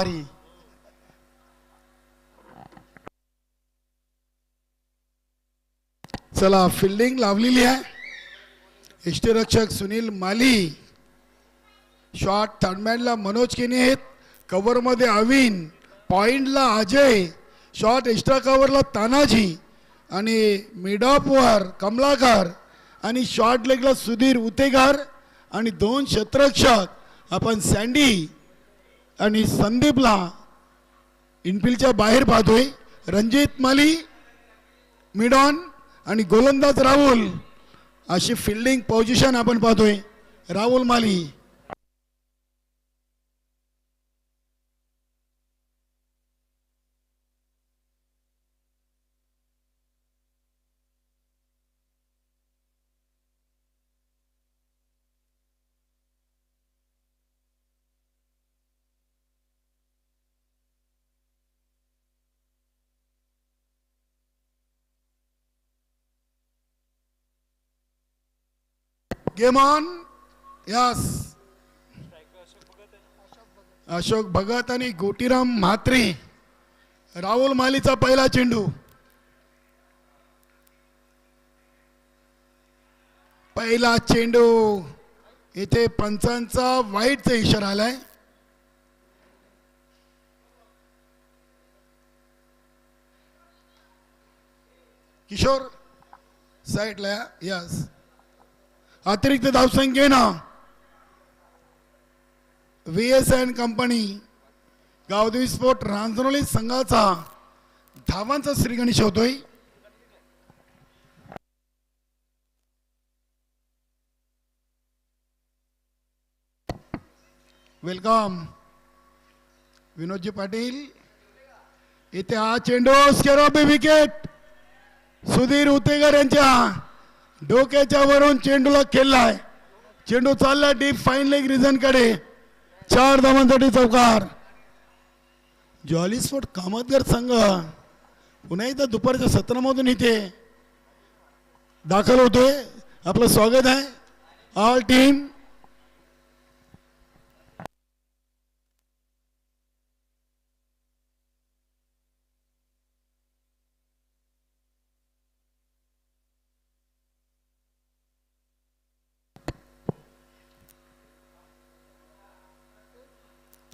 भारी. चला फिल्डिंग लावलेली आहे. यष्टीरक्षक सुनील माली, शॉट थर्डमॅनला मनोज केने आहेत, कव्हरमध्ये अविन, पॉइंटला अजय, शॉट एक्स्ट्रा कव्हरला तानाजी आणि मिड ऑफ वर कमलाकर आणि शॉर्ट लेगला सुधीर उतेगार आणि दोन क्षेत्ररक्षक आपण सँडी आणि संदीपला इनफिल्डच्या बाहेर पाहतोय. रणजित माली मिड ऑन आणि गोलंदाज राहुल अशी फिल्डिंग पोझिशन आपण पाहतोय. Rahul Mali game on. Yes, Ashok Bhagat आणि गोटीराम म्हात्रे. राहुल मालीचा पहिला चेंडू. पहिला चेंडू इथे पंचांचा वाईटचा इशारा आलाय. किशोर साईडला. यस, अतिरिक्त धावसंख्येनं VS and company Gavdevi sport Ranjanoli संघाचा धावांचा श्रीगणेश होतोय. वेलकम विनोदजी पाटील. इथे हा चेंडू स्केरॉबी विकेट सुधीर उतेगर यांच्या डोक्याच्या वरून चेंडूला खेळलाय. चेंडू चालला डीप फाईन लेग रिझन कडे. 4 धावांसाठी चौकार. जॉली स्पोर्ट कामतगर संघ पुन्हा एकदा दुपारच्या सत्रामधून इथे दाखल होतोय. आपलं स्वागत आहे ऑल टीम.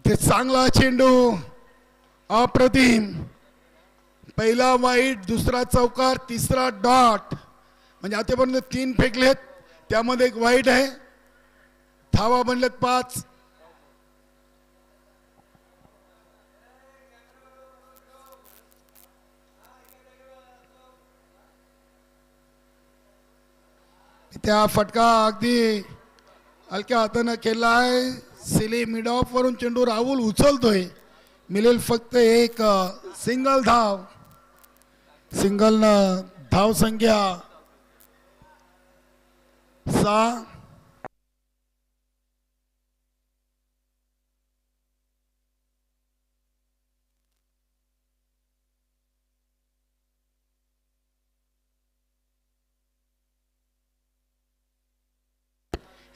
ते चांगला चेंडू अप्रतिम. पहिला वाईट, दुसरा चौकार, तिसरा डॉट. म्हणजे आतापर्यंत 3 फेकलेत, त्यामध्ये 1 वाईट आहे. धावा बनलेत 5. त्या फटका अगदी हलक्या हाताने केला आहे. सिली मिड ऑफ वरून चेंडू राहुल उचलतोय. मिळेल फक्त 1 सिंगल धाव. सिंगल धाव संख्या 6.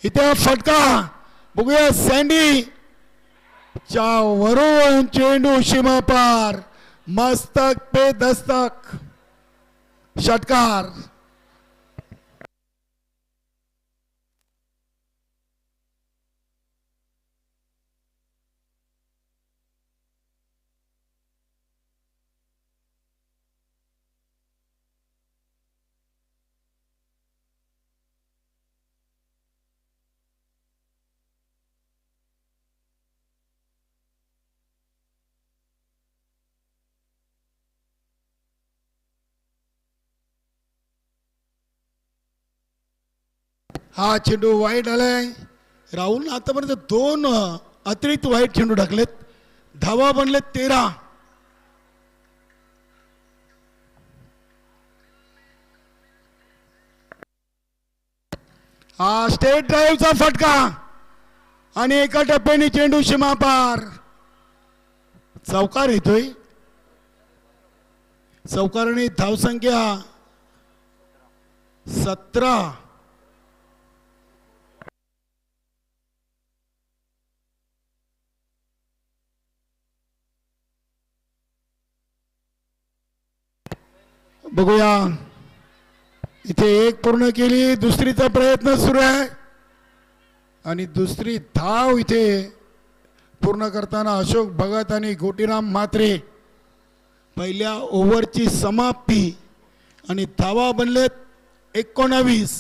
इथे फटका बघूया. सँडी च्या वरून चेंडू सीमा पार, मस्तक पे दस्तक, षटकार. हा चेंडू वाईट आलाय. राहुल आतापर्यंत 2 अतिरिक्त वाईट चेंडू टाकलेत. धावा बनलेत 13. हा स्टेट ड्राईव्हचा फटका आणि एका टप्प्याने चेंडू सीमा पार. चौकार येतोय. चौकाराने धावसंख्या 17. बघूया, इथे एक पूर्ण केली, दुसरीचा प्रयत्न सुरू आहे आणि दुसरी धाव इथे पूर्ण करताना अशोक भगत आणि गोटीराम म्हात्रे. पहिल्या ओव्हरची समाप्ती आणि धावा बनलेत 19.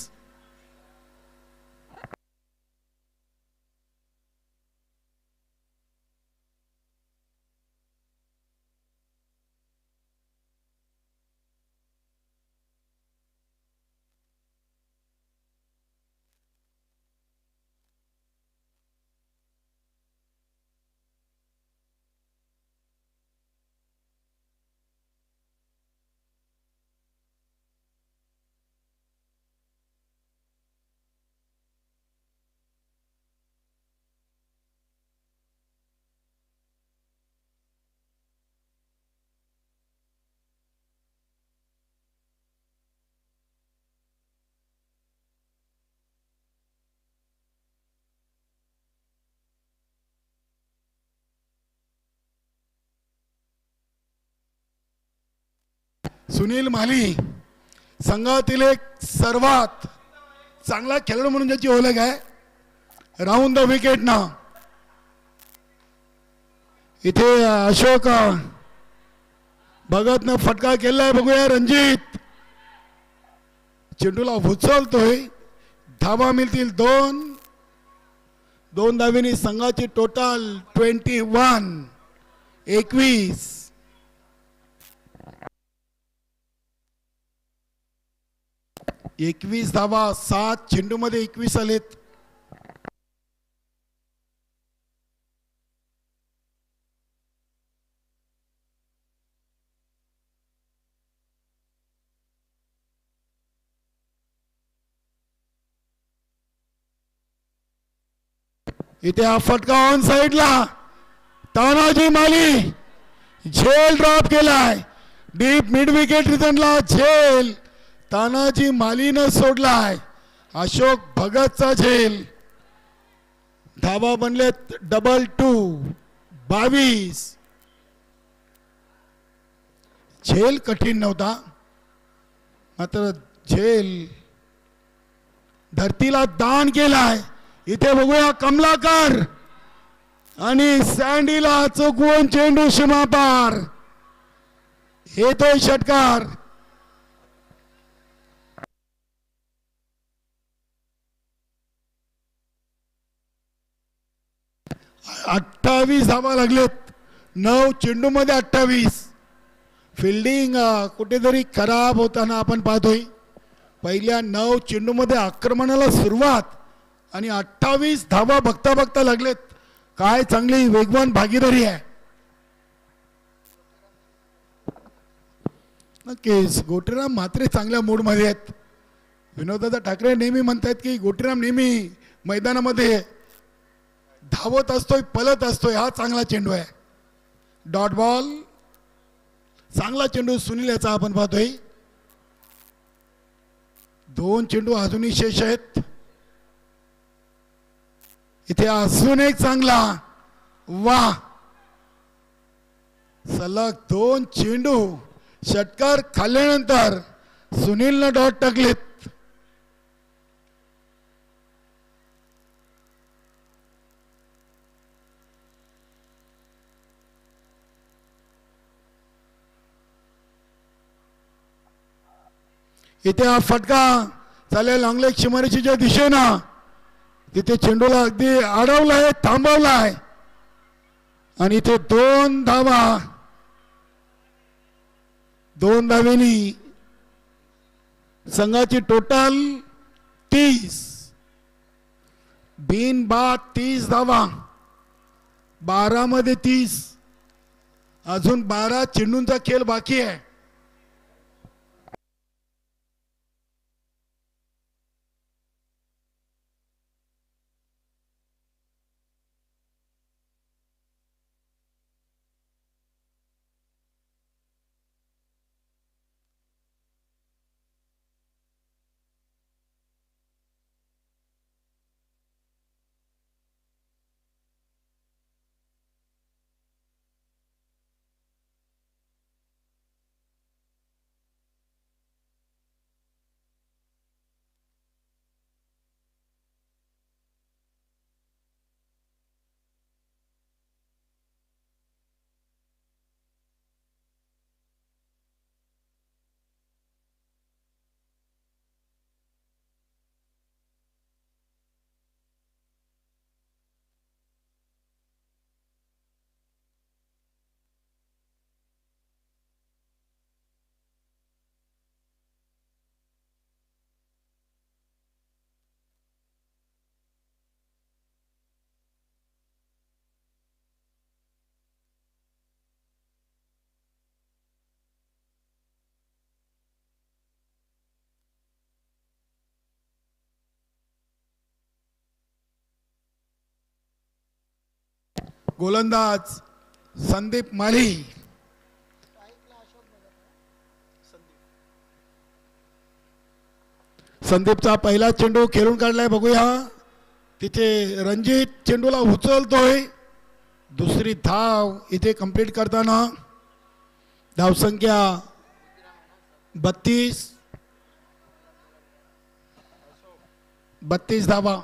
सुनील माली संघातील एक सर्वात चांगला खेळाडू म्हणून ज्याची ओळख आहे, राऊंड द विकेट ना. इथे अशोक भगतनं फटका केलाय, बघूया. रणजित चेंडूला उचलतोय, धावा मिळतील 2. 2 धावेनी संघाची टोटल 21. 21 धावा, 7 चेंडूमध्ये 21 आलेत. इथे हा फटका ऑन साइडला, तानाजी माली झेल ड्रॉप केलाय. डीप मिड विकेट रिटर्नला झेल तानाजी मालीनं सोडलाय. अशोक भगतचा झेल. धावा बनलेत 22. 22. झेल कठीण नव्हता, मात्र झेल धरतीला दान केलाय. इथे बघूया, कमलाकर आणि सँडीला चुकवून चेंडू सीमा पार. येतोय षटकार. अठ्ठावीस धावा लागलेत 9 चेंडूमध्ये 28. फिल्डिंग कुठेतरी खराब होताना आपण पाहतोय. पहिल्या 9 चेंडूमध्ये आक्रमणाला सुरुवात आणि 28 धावा बघता बघता लागलेत. काय चांगली वेगवान भागीदारी आहे. नक्कीच गोटीराम म्हात्रे चांगल्या मूडमध्ये आहेत. विनोददादा ठाकरे नेहमी म्हणतात की गोटीराम नेहमी मैदानामध्ये धावत असतोय, पलत असतोय. हा चांगला चेंडू आहे, डॉट बॉल. चांगला चेंडू सुनील याचा आपण पाहतोय. 2 चेंडू अजूनही शेष आहेत. इथे असून एक चांगला, वा, सलग 2 चेंडू षटकार खाल्ल्यानंतर सुनीलनं डॉट टाकलेत. इथे हा फटका चालेल लॉंगलेग शिमारीच्या दिशेनं. तिथे चेंडूला अगदी अडवलाय, थांबवलाय आणि इथे 2 धावा. 2 धावेनी संघाची टोटल 30. बिनबाद 30 धावा. 12 मध्ये 30. अजून 12 चेंडूंचा खेळ बाकी आहे. गोलंदाज संदीप माली. संदीपचा पहिला चेंडू खेळून काढलाय बघूया. तिथे रणजित चेंडूला उचलतोय. दुसरी धाव इथे कंप्लीट करताना धावसंख्या 32 धावा.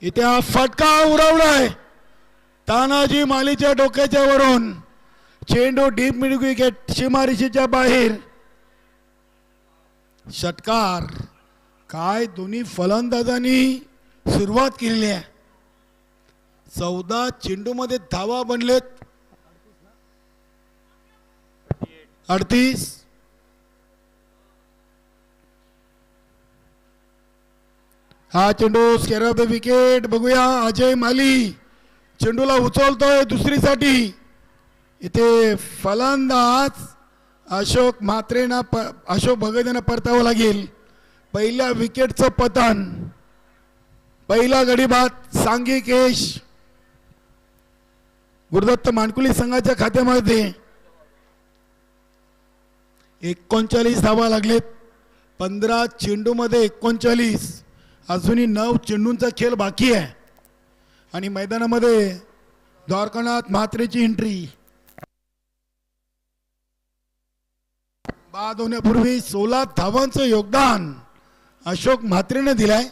इथे हा फटका उडवलाय तानाजी मालीच्या डोक्याच्या वरून. चेंडू डीप मिड विकेट सीमारेषेच्या बाहेर. षटकार. काय दोन्ही फलंदाजांनी सुरुवात केलेली आहे. 14 चेंडू मध्ये धावा बनलेत 38. हा चेंडू स्केअर ऑफ द विकेट बघूया. अजय माली चेंडूला उचलतोय दुसरीसाठी. इथे फलंदाज अशोक म्हात्रेंना अशोक भगत परतावं लागेल. पहिल्या विकेटचं पतन. पहिला गडी बाद सांघिक यश गुरुदत्त मानकुली संघाच्या खात्यामध्ये. 39 धावा लागलेत 15 चेंडू मध्ये 39. अजूनही 9 चेंडूंचा खेळ बाकी आहे आणि मैदानामध्ये द्वारकानाथ म्हात्रेची एंट्री. बाद होण्यापूर्वी 16 धावांचं योगदान अशोक म्हात्रेने दिलाय.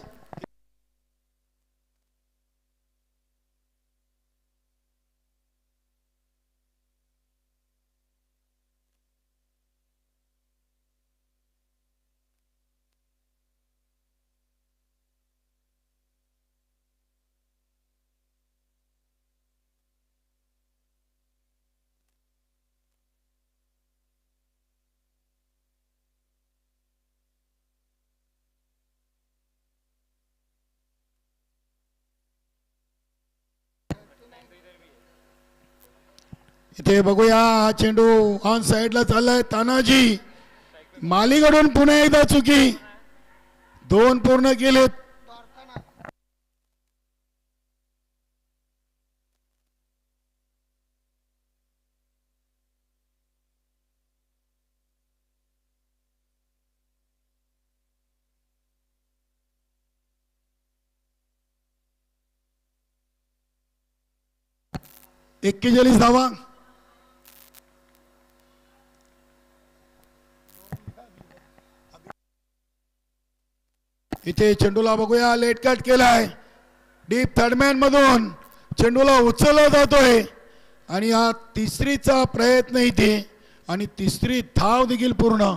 इथे बघूया हा चेंडू ऑन साइडला चाललाय. तानाजी मालीकडून पुन्हा एकदा चुकी. 2 पूर्ण केलेत. एक्केचाळीस धावा. इथे चेंडूला बघूया लेट कट केलाय. डीप थर्डमॅन मधून चेंडूला उचलला जातोय आणि हा तिसरीचा प्रयत्न इथे आणि तिसरी धाव देखील पूर्ण.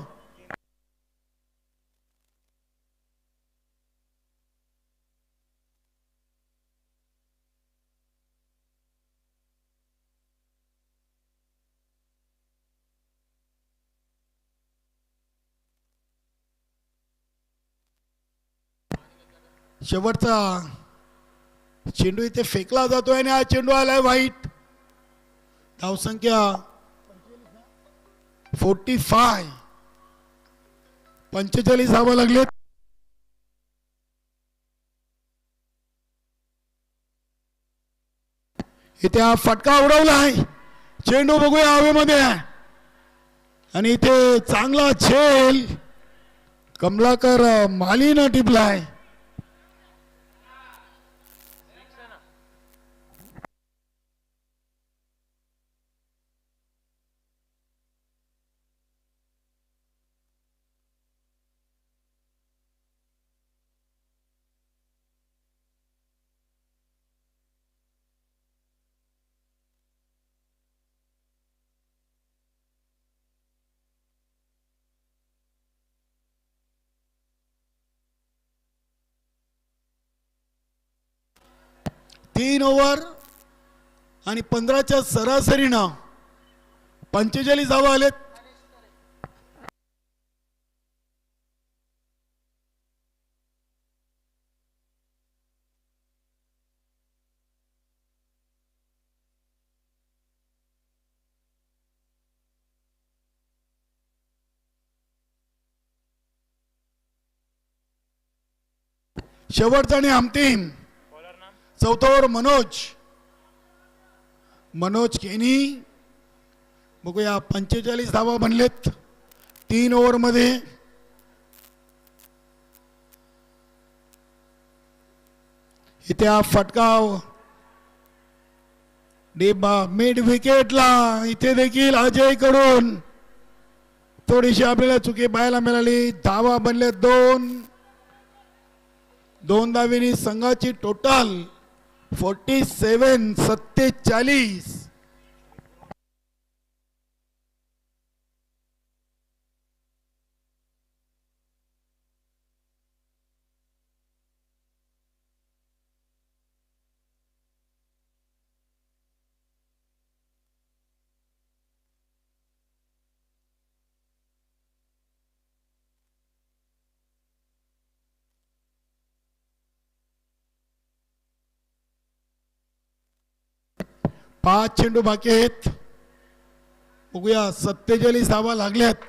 शेवटचा चेंडू इथे फेकला जातोय आणि हा चेंडू आलाय वाईट. धावसंख्या 45. 45 धावा लागलेत. इथे हा फटका उडवलाय. चेंडू बघूया हवेमध्ये आणि इथे चांगला झेल कमलाकर मालीनं टिपलाय. तीन ओव्हर आणि 15च्या सरासरीनं 45 धावा आलेत. शेवटचा आणि अंतिम चौथा ओव्हर मनोज केनी. बघूया 45 धावा बनलेत 3 ओव्हर मध्ये. इथे हा फटकाव मिड विकेटला. इथे देखील अजय कडून थोडीशी आपल्याला चुकी पाहायला मिळाली. धावा बनले 2 धावेनी संघाची टोटल 47. पाच चेंडू बाकी आहेत. बघूया 47 धावा लागल्यात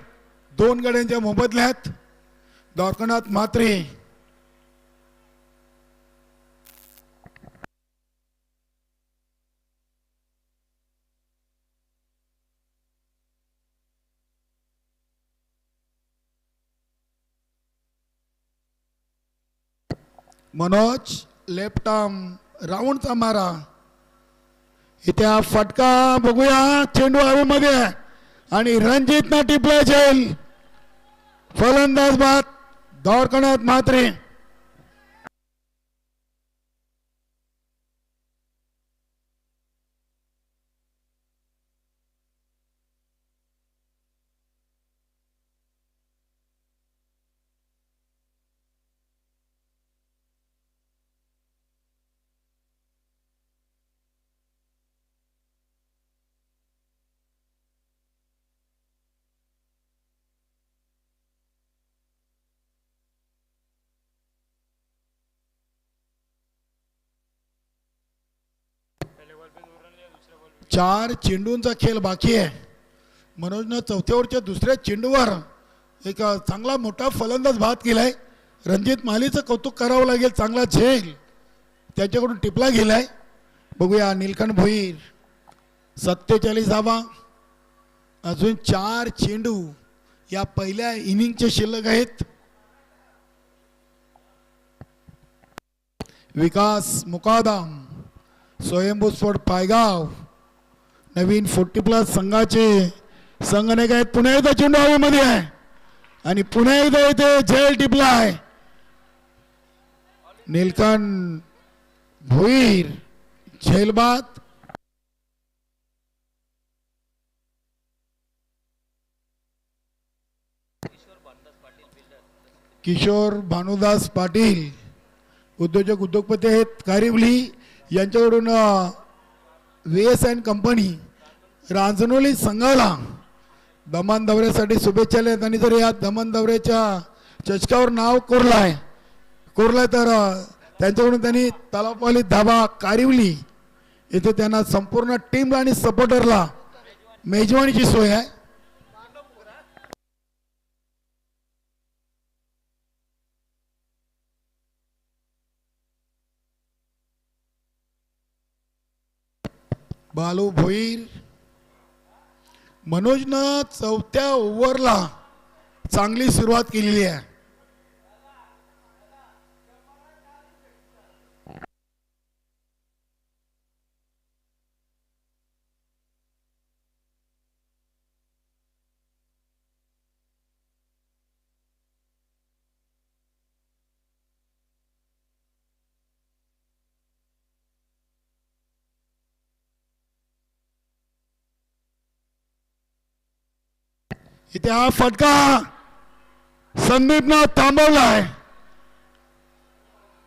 2 गड्यांच्या मोबदल्यात. द्वारकानाथ म्हात्रे मनोज लेफ्ट आर्म राऊंडचा मारा. इथे हा फटका बघूया चेंडू हवेमध्ये आणि रणजित ना टिपला जाईल. फलंदाज बाद द्वारकानाथ म्हात्रे. चार चेंडूंचा खेळ बाकी आहे. मनोजनं चौथ्या ओव्हरच्या दुसऱ्या चेंडूवर एक चांगला मोठा फलंदाज बाद केलाय. रणजित मालीचं कौतुक करावं लागेल. चांगला झेल त्याच्याकडून टिपला गेलाय. बघूया नीलकंठ भोईर 47 धावा. अजून 4 चेंडू या पहिल्या इनिंगचे शिल्लक आहेत. विकास मुकादम स्वयंभू स्पोर्ट पायगाव नवीन 40+ संघाचे संघनायक आहेत. पुन्हा एकदा चेंडू हवेमध्ये आहे आणि पुन्हा एकदा इथे झेल टिपला आहे. नीलकंठ भोईर झेलबाद. किशोर भानुदास पाटील उद्योजपती आहेत कारिवली. यांच्याकडून VS & कंपनी रांजणोली संघाला दमन दौऱ्यासाठी शुभेच्छा आहेत. आणि जर या दमन दौऱ्याच्या चषकावर नाव कोरलाय तर त्यांच्याकडून त्यांनी तलावपाली धाबा कारिवली इथे त्यांना संपूर्ण टीमला आणि सपोर्टरला मेजवानीची सोय आहे. बालू भोईर. मनोजनं चौथ्या ओव्हरला चांगली सुरुवात केलेली आहे. इथे हा फटका संदीपनं थांबवलाय.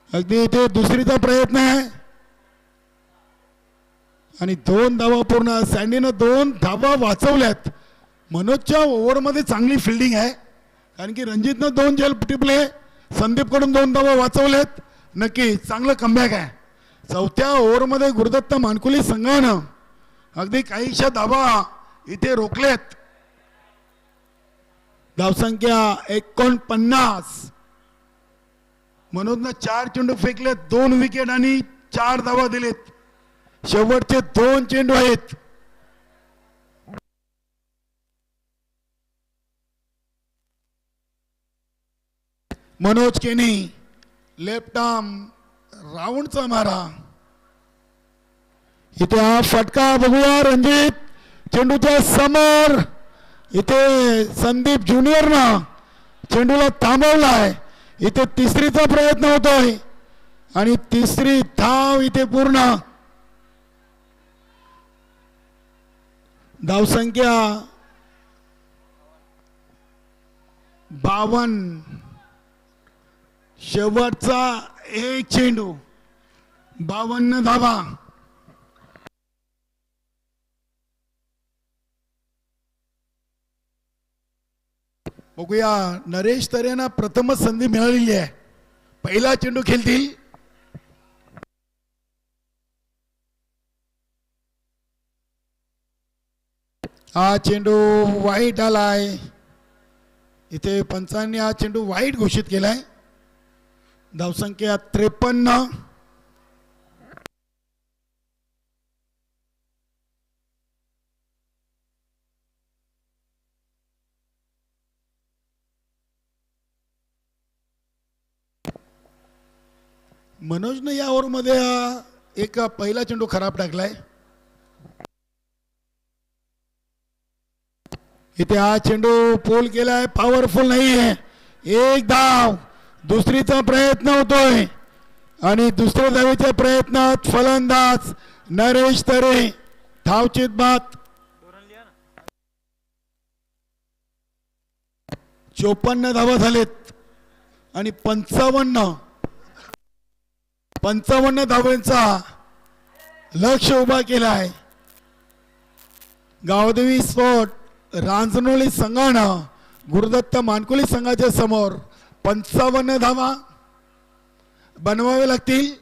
अगदी इथे दुसरीचा प्रयत्न आहे आणि 2 धावा पूर्ण. सँडीनं 2 धावा वाचवल्यात. मनोजच्या ओव्हरमध्ये चांगली फिल्डिंग आहे कारण की रणजितनं 2 झेल टिपले. संदीपकडून 2 धावा वाचवल्यात. नक्की चांगलं कमबॅक आहे. चौथ्या ओव्हरमध्ये गुरुदत्त मानकुली संघानं अगदी काहीशा धावा इथे रोखलेत. धावसंख्या 49. मनोजनं 4 चेंडू फेकले, 2 विकेट आणि 4 धावा दिलेत. शेवटचे 2 चेंडू आहेत. मनोज केनी लेफ्ट आर्म राऊंडचा मारा. इथे हा फटका बघूया. रणजित चेंडूच्या समोर इथे संदीप ज्युनियरनं चेंडूला थांबवलाय. इथे तिसरीचा प्रयत्न होतोय आणि तिसरी धाव इथे पूर्ण. धावसंख्या 52. शेवटचा एक चेंडू, 52 धावा. बघूया, नरेश तरेंना प्रथमच संधी मिळालेली आहे. पहिला चेंडू खेळतील. हा चेंडू वाईट आलाय. इथे पंचांनी हा चेंडू वाईट घोषित केलाय. धावसंख्या 53. मनोजनं या ओव्हरमध्ये एक पहिला चेंडू खराब टाकलाय. इथे हा चेंडू पोल केलाय, पॉवरफुल नाहीये. एक धाव. दुसरीचा प्रयत्न होतोय आणि दुसऱ्या धावेच्या प्रयत्नात फलंदाज नरेश तरे धावचीत बाद. 54 धावा झालेत आणि 55 धावांचा लक्ष उभा केलाय. गावदेवी स्पोर्ट रांजणोली संघानं गुरुदत्त मानकुली संघाच्या समोर 55 धावा बनवावे लागतील.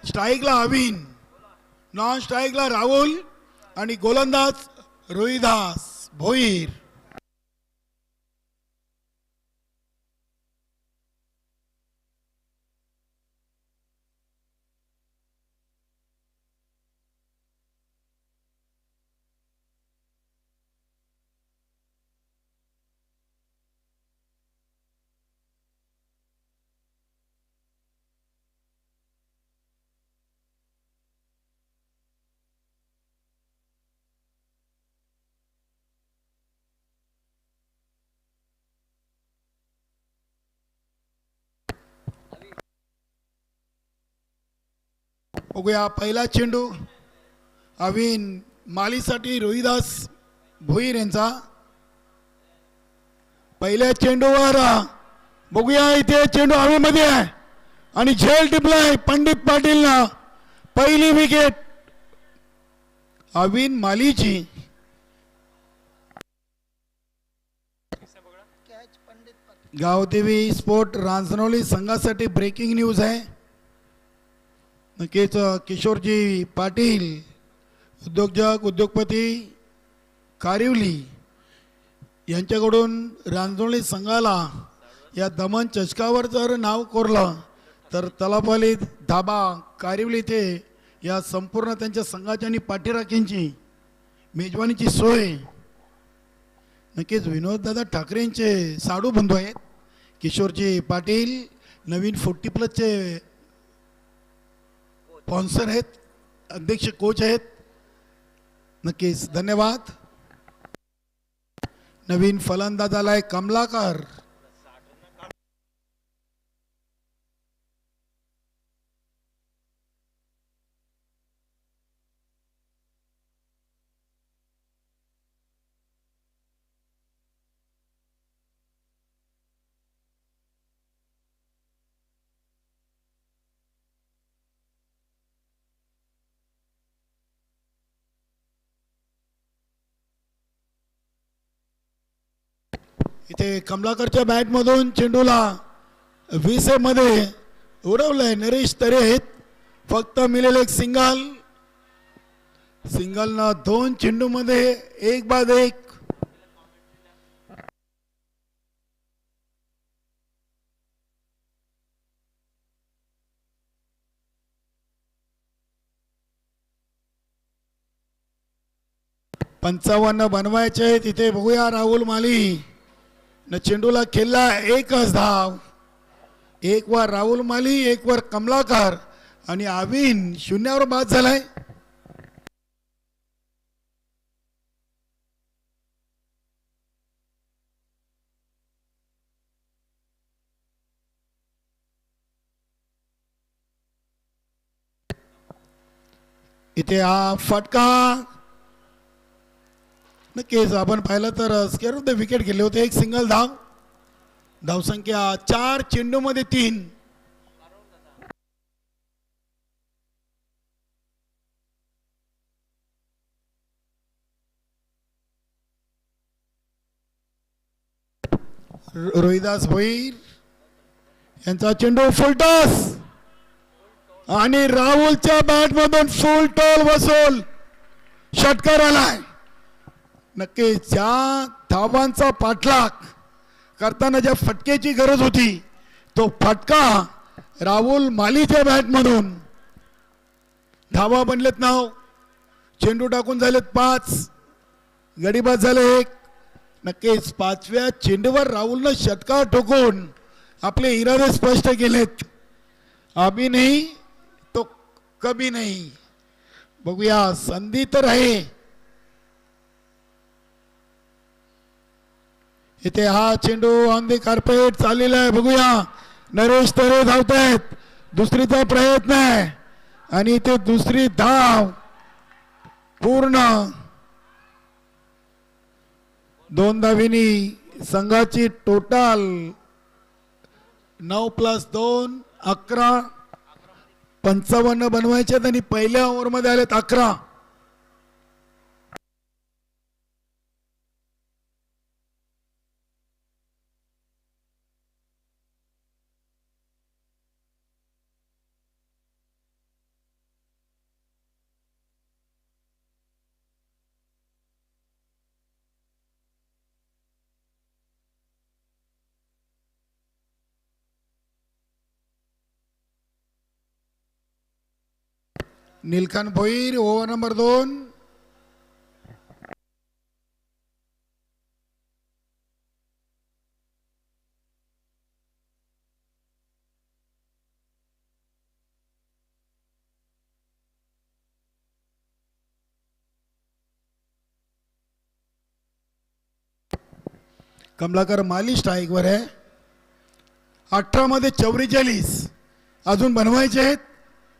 स्ट्राईकला अविन, नॉन स्ट्राईकला राहुल आणि गोलंदाज रोहिदास भोईर. बघूया पहिला चेंडू अविन मालीसाठी रोहिदास भोईर यांचा. पहिल्या चेंडूवर बघूया इथे चेंडू हवेमध्ये आहे आणि झेल टिपलाय पंडित पाटीलना. पहिली विकेट अविन मालीची. गावदेवी स्पोर्ट रांजणोली संघासाठी ब्रेकिंग न्यूज आहे. नक्कीच किशोरजी पाटील उद्योजक उद्योगपती कारिवली यांच्याकडून रांजणोली संघाला या दमन चषकावर जर नाव कोरलं तर तलापाली धाबा कारिवली ते या संपूर्ण त्यांच्या संघाच्या आणि पाठीराखींची मेजवानीची सोय. नक्कीच विनोददादा ठाकरेंचे साडू बंधू आहेत. किशोरजी पाटील नवीन 40+ स्पॉन्सर आहेत, अध्यक्ष कोच आहेत. नक्कीच धन्यवाद. नवीन फलंदाज आलाय कमलाकर. इथे कमलाकरच्या बॅटमधून चेंडूला 20 मध्ये उडवलंय नरेश तरे आहेत. फक्त मिळेल एक सिंगल. सिंगलनं 2 चेंडू मध्ये 1 बाद 1. पंचावन्न बनवायचे आहेत. इथे बघूया राहुल माली न चेंडूला खेळला 1च धाव. 1 वर राहुल माली, 1 वर कमलाकर आणि अविन 0 बाद झालाय. इथे हा फटका नक्कीच आपण पाहिलं तर स्क्वेअर ऑफ द विकेट गेले होते. 1 सिंगल धाव. धावसंख्या 4 चेंडू मध्ये 3. रोहिदास भोईर यांचा चेंडू फुलटॉस आणि राहुलच्या बॅटमधून फुल टॉल वसूल षटकार आलाय. नक्कीच ज्या धावांचा पाठलाग करताना ज्या फटकेची गरज होती तो फटका राहुल मालीच्या बॅटमधून. धावा बनलेत 9. चेंडू टाकून झालेत 5. गडीबाद झाले 1. नक्कीच 5व्या चेंडूवर राहुलनं षटकार ठोकून आपले इरादे स्पष्ट केलेत. अभी नाही तो कभी नाही. बघूया संधी तर आहे. इथे हा चेंडू ऑन द कार्पेट चाललेला आहे. बघूया नरेश तरे धावतायत. दुसरीचा प्रयत्न आहे आणि इथे दुसरी धाव पूर्ण. 2 धावींनी संघाची टोटल 9 + 2 11. 55 बनवायचे आणि पहिल्या ओव्हरमध्ये आलेत 11. Nilkanth Bhoir over number 2. कमलाकर माली स्ट्राईकवर आहे. 18 मध्ये 44 अजून बनवायचे आहेत.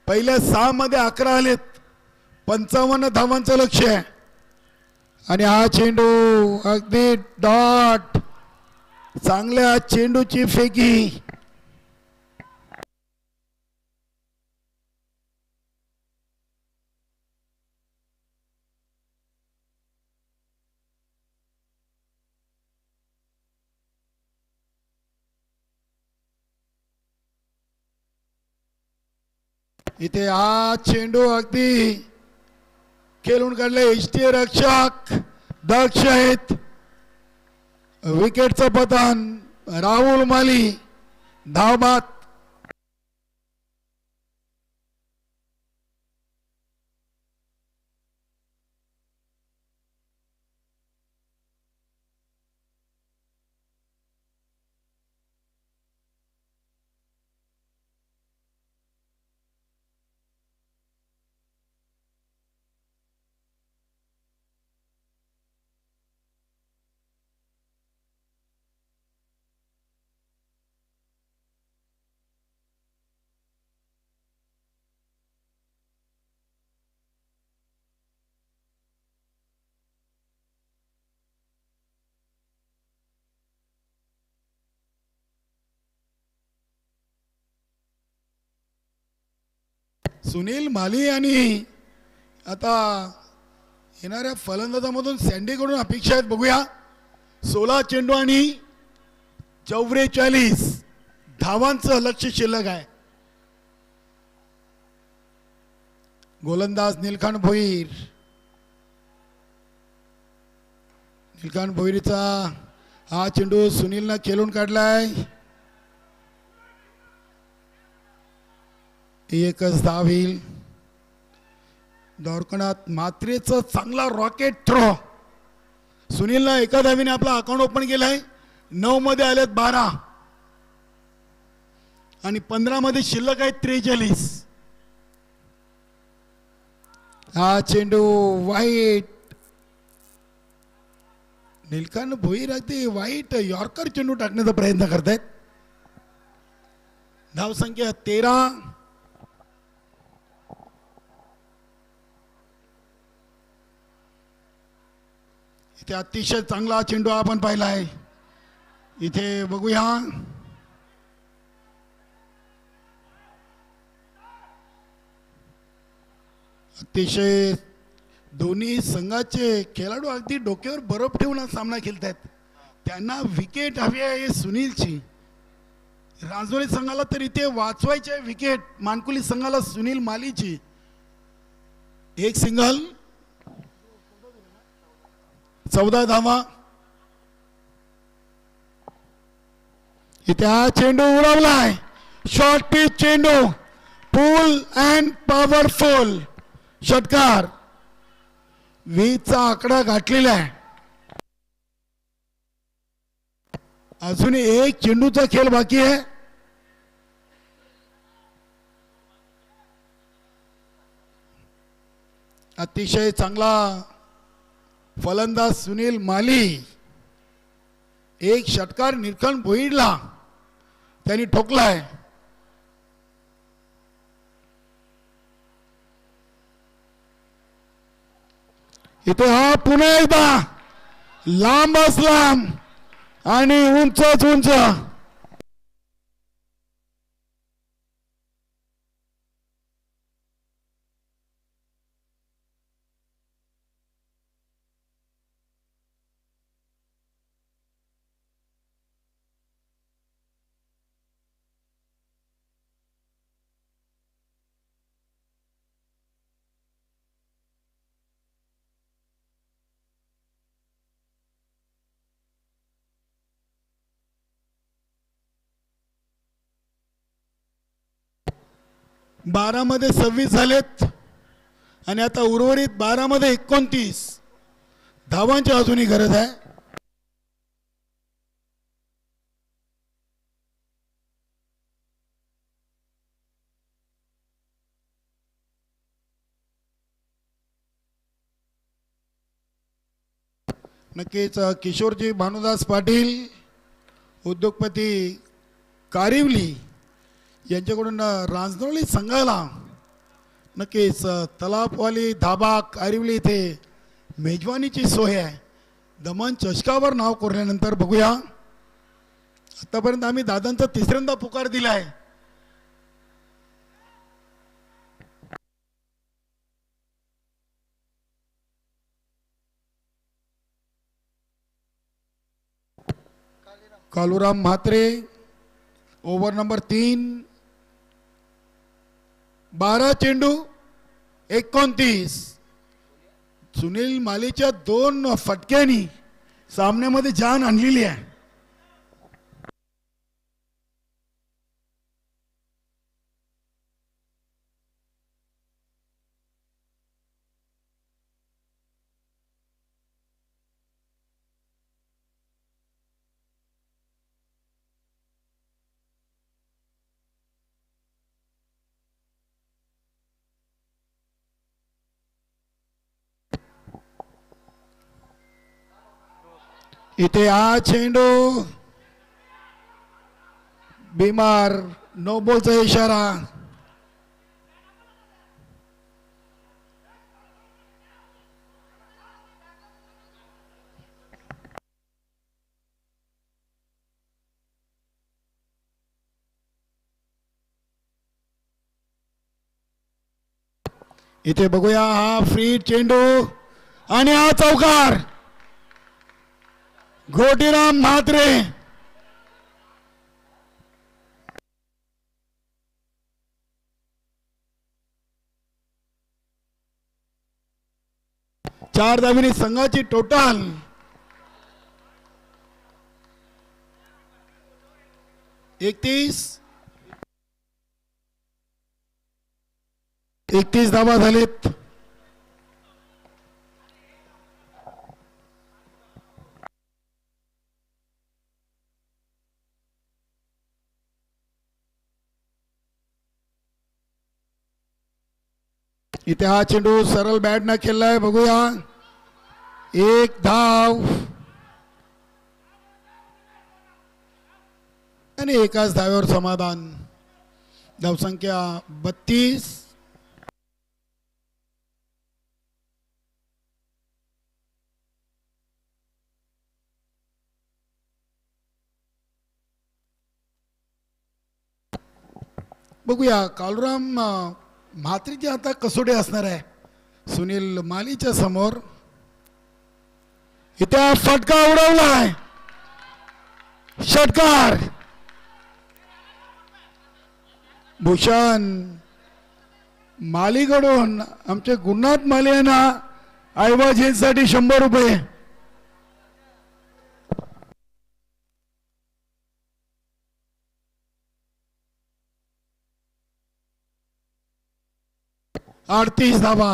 पहिल्या 6 मध्ये 11 आलेत. 55 धावांचं लक्ष्य आहे आणि हा चेंडू अगदी डॉट. चांगल्या चेंडूची फेकी. इथे हा चेंडू अगदी खेळून काढले. एसटी रक्षक दक्ष आहेत. विकेटचं पतन. राहुल माली धावबाद. सुनील माली आणि आता येणाऱ्या फलंदाजामधून सँडीकडून अपेक्षा आहेत. बघूया. 16 चेंडू आणि 44 धावांचं लक्ष्य शिल्लक आहे. गोलंदाज नीलकांत भोईर. नीलकांत भोईरचा हा चेंडू सुनीलनं खेळून काढलाय. एकच धाव होईल. दौरकणात मात्रेचं चांगला रॉकेट थ्रो. सुनीलनं एका धावीने आपला अकाउंट ओपन केलाय. 9 मध्ये आलेत 12 आणि 15 मध्ये शिल्लक आहेत 43. हा चेंडू वाईट. नीलकांत भोईर अगदी वाईट यॉर्कर चेंडू टाकण्याचा प्रयत्न करतायत. धावसंख्या 13. इथे अतिशय चांगला चेंडू आपण पाहिला आहे. इथे बघूया. अतिशय दोन्ही संघाचे खेळाडू अगदी डोक्यावर बर्फ ठेवून सामना खेळतात. त्यांना विकेट हवी आहे सुनीलची. राजौरी संघाला तर इथे वाचवायचे विकेट. मानकुली संघाला सुनील मालीची. एक सिंगल. 14 धावा. इथे हा चेंडू उडवलाय. शॉर्ट पिच चेंडू. पूल अँड पॉवरफुल षटकार. 20चा आकडा गाठलेला आहे. अजून एक चेंडूचा खेळ बाकी आहे. अतिशय चांगला फलंदाज सुनील माली. एक षटकार नीलकांत भोईरला त्यांनी ठोकलाय. इथे हा पुन्हा एकदा लांबच लांब आणि उंचच उंच. बारा मध्ये 26 झालेत. आणि आता उर्वरित 12 मध्ये 29 धावांची अजूनही गरज आहे. नक्कीच किशोरजी भानुदास पाटील उद्योगपती कारिवली यांच्याकडून रांजणोली संघाला नक्कीच तलापवाली धाबा कारिवली इथे मेजवानीची सोय आहे. दमन चषकावर नाव कोरल्यानंतर बघूया. आतापर्यंत आम्ही दादांचा तिसऱ्यांदा पुकार दिला आहे. कालुराम म्हात्रे ओव्हर नंबर 3 12 चेंडू 29. सुनील मालीच्या 2 फटक्यांनी सामन्यामध्ये जान आणलेली आहे. इथे हा चेंडू बिमार, नो बॉलचा इशारा. इथे बघूया हा फ्री चेंडू आणि हा चौकार. घोटीराम म्हात्रे चार धावांनी संघाची टोटल 31 धावा झालेत. इथे हा चेंडू सरळ बॅट न खेळलाय. बघूया 1 धाव आणि एकाच धाव्यावर समाधान. धावसंख्या 32. बघूया कालुराम म्हात्रेची आता कसोटी असणार आहे सुनील मालीच्या समोर. इथे फटका उडवलाय. षटकार. भूषण मालीकडून आमचे गुरुनाथ माली यांना ऐवज साठी 100 रुपये. अडतीस धावा.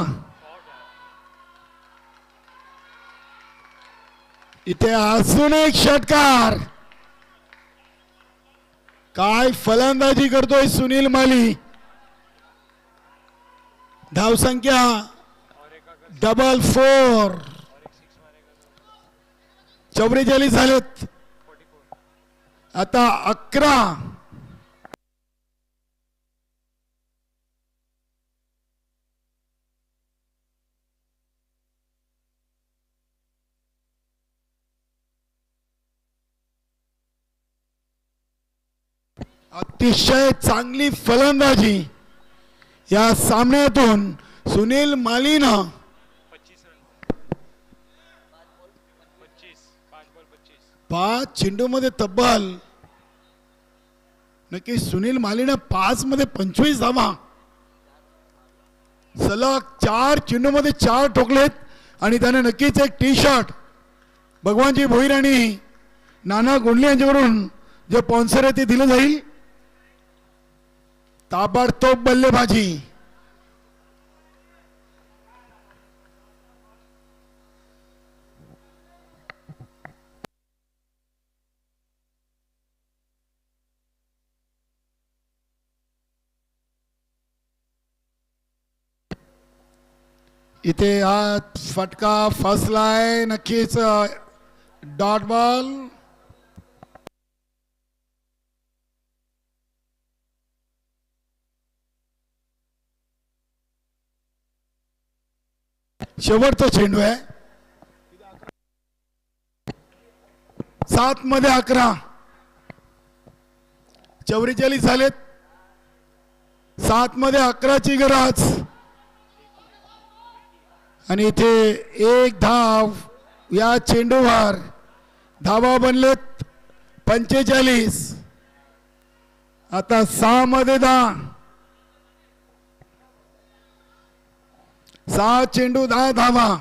इथे अजून एक षटकार. काय फलंदाजी करतोय सुनील माली. धावसंख्या 4 44 झालेत. आता 11. अतिशय चांगली फलंदाजी या सामन्यातून सुनील मालीनं 5 चेंडूमध्ये तब्बल नक्की सुनील मालीनं 5 मध्ये 25 धावा. सलग 4 चेंडूमध्ये 4 ठोकलेत आणि त्याने नक्कीच एक टी शर्ट भगवानजी भोईर आणि नाना गोंडले यांच्याकडून जे स्पॉन्सर आहे ते दिलं जाईल. ताबडतोब बल्लेबाजी. इथे हा फटका फसलाय नक्कीच डॉट बॉल. शेवटचा चेंडू आहे. 7 मध्ये 11. 44 झालेत. 7 मध्ये 11ची गरज आणि इथे एक धाव या चेंडूवर. धावा बनलेत 45. आता 6 मध्ये 10. 6 चेंडू 10 धावा.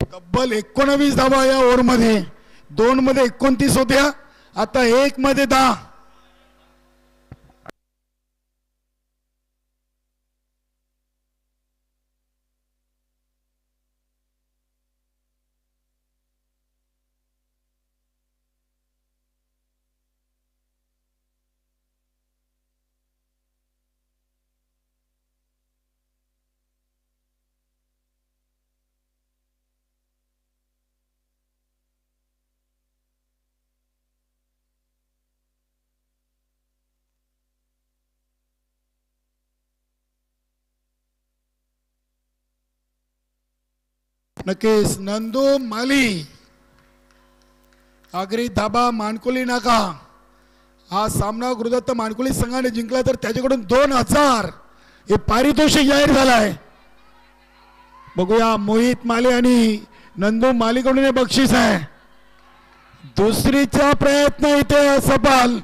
तब्बल 19 धावा या ओव्हर मध्ये. 2 मध्ये 29 होत्या. आता 1 मध्ये 10. नक्कीच नंदू माली आगरी धाबा मानकोली नाका. हा सामना गुरुदत्त मानकोली संघाने जिंकला तर त्याच्याकडून 2000 हे पारितोषिक जाहीर झालाय. बघूया मोहित माले आणि नंदू मालीकडून हे बक्षीस आहे. दुसरीचा प्रयत्न इथे असफल.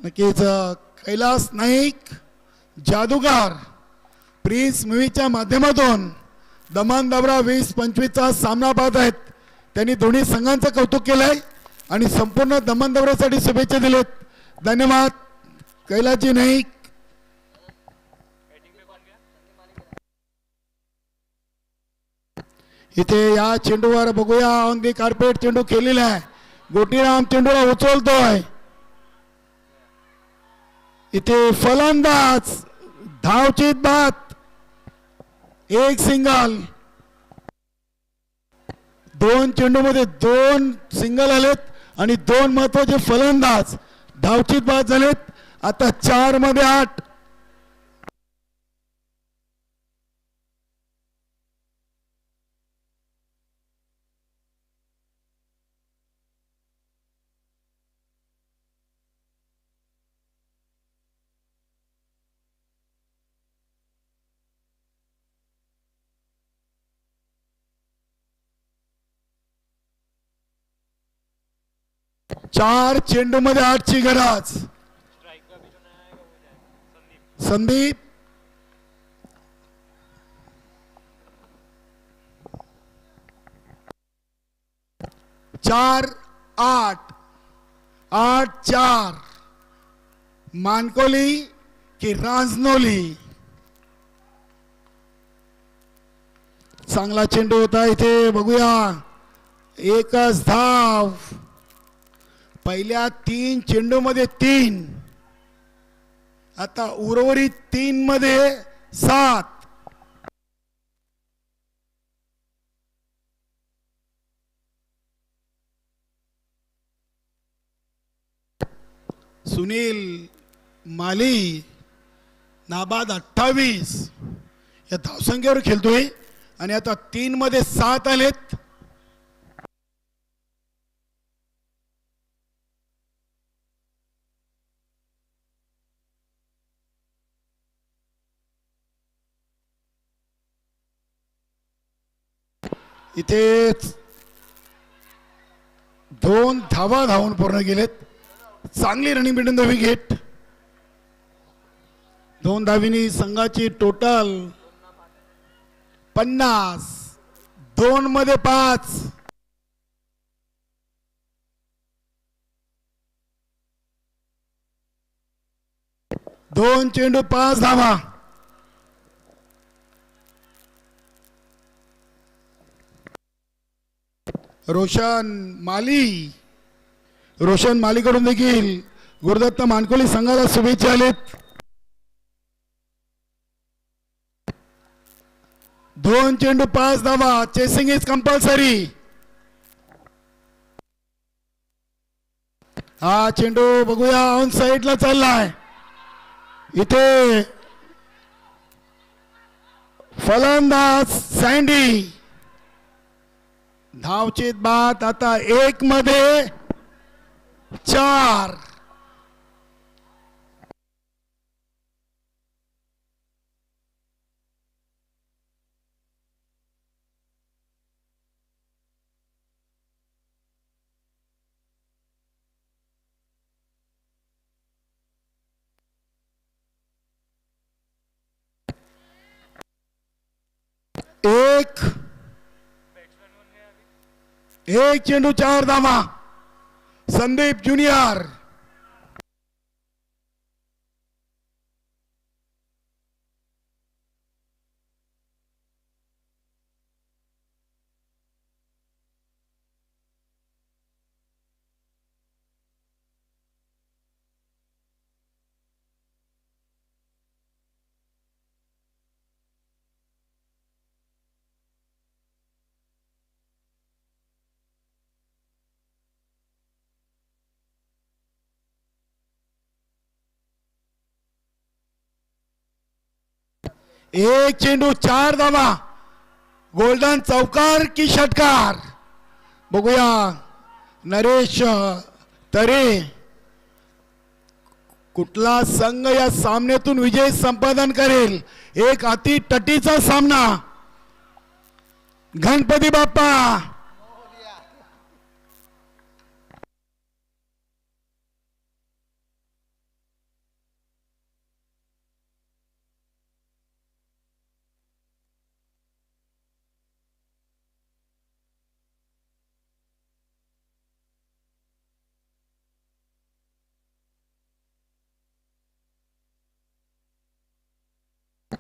नक्कीच कैलास नाईक जादूगार प्रिन्स मूवीच्या माध्यमातून दमन दबरा 20-25चा सामना पाहत आहेत. त्यांनी दोन्ही संघांचं कौतुक केलंय आणि संपूर्ण दमन दबऱ्यासाठी शुभेच्छा दिलेत. धन्यवाद कैलासजी नाईक. इथे या चेंडूवर बघूया ऑन दी कार्पेट चेंडू खेळलेला आहे. गोटीराम चेंडूला उचलतोय. इथे फलंदाज धावचीत बाद. एक सिंगल. 2 चेंडू मध्ये 2 सिंगल आलेत आणि 2 महत्वाचे फलंदाज धावचीत बाद झालेत. आता 4 मध्ये 8. चार चेंडू मध्ये 8ची गरज. संदीप 4-8. 8-4 मानकोली की रांजनोली. चांगला चेंडू होता. इथे बघूया एकच धाव. पहिल्या 3 चेंडू मध्ये 3. आता उर्वरित 3 मध्ये 7. सुनील माली नाबाद 28 या धावसंख्येवर खेळतोय आणि आता 3 मध्ये 7 आलेत. इथेच 2 धावा धावून पूर्ण केलेत. चांगली रनिंग बिटवीन द विकेट. 2 धावींनी संघाची टोटल 50. 2 मध्ये 5. दोन चेंडू 5 धावा. रोशन मालीकडून देखील गुरुदत्त मानकोली संघाला शुभेच्छा आलेत. 2 चेंडू 5 धावा. Chasing is compulsory. हा चेंडू बघूया ऑन साइडला चाललाय. इथे फलंदाज सँडी. धावचीत बाद आता 1 मध्ये 4. एक चेंडू 4 धावा. संदीप ज्युनियर. एक चेंडू 4 धावा. गोल्डन चौकार की षटकार. बघूया नरेश तरे कुठला संघ या सामन्यातून विजय संपादन करेल. एक अति तटीचा सामना. गणपती बाप्पा.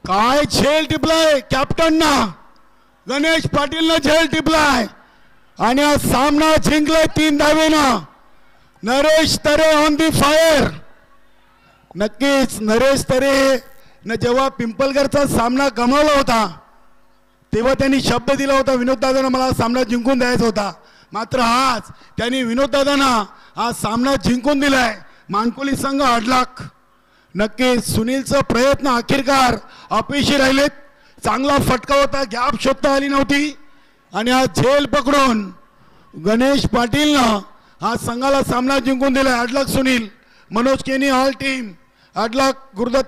काय झेल टिपलाय कॅप्टन ना. गणेश पाटील ना झेल टिपलाय आणि हा सामना जिंकलाय 3 धावेनं. नरेश तरे ऑन दी फायर. नक्कीच नरेश तरे न जेव्हा पिंपलगरचा सामना गमावला होता तेव्हा त्यांनी शब्द दिला होता विनोद दादांना मला सामना जिंकून द्यायचा होता. मात्र आज त्यांनी विनोद दादांना हा सामना जिंकून दिलाय. मानकोली संघ अडलाक. नक्कीच सुनीलचा प्रयत्न अखेरकार अपयशी राहिलेत. चांगला फटका होता. गॅप शोधता आली नव्हती आणि हा झेल पकडून गणेश पाटीलनं हा संघाला सामना जिंकून दिलाय. अडलाक सुनील. मनोज केनी ऑल टीम. अडलाक गुरुदत्त.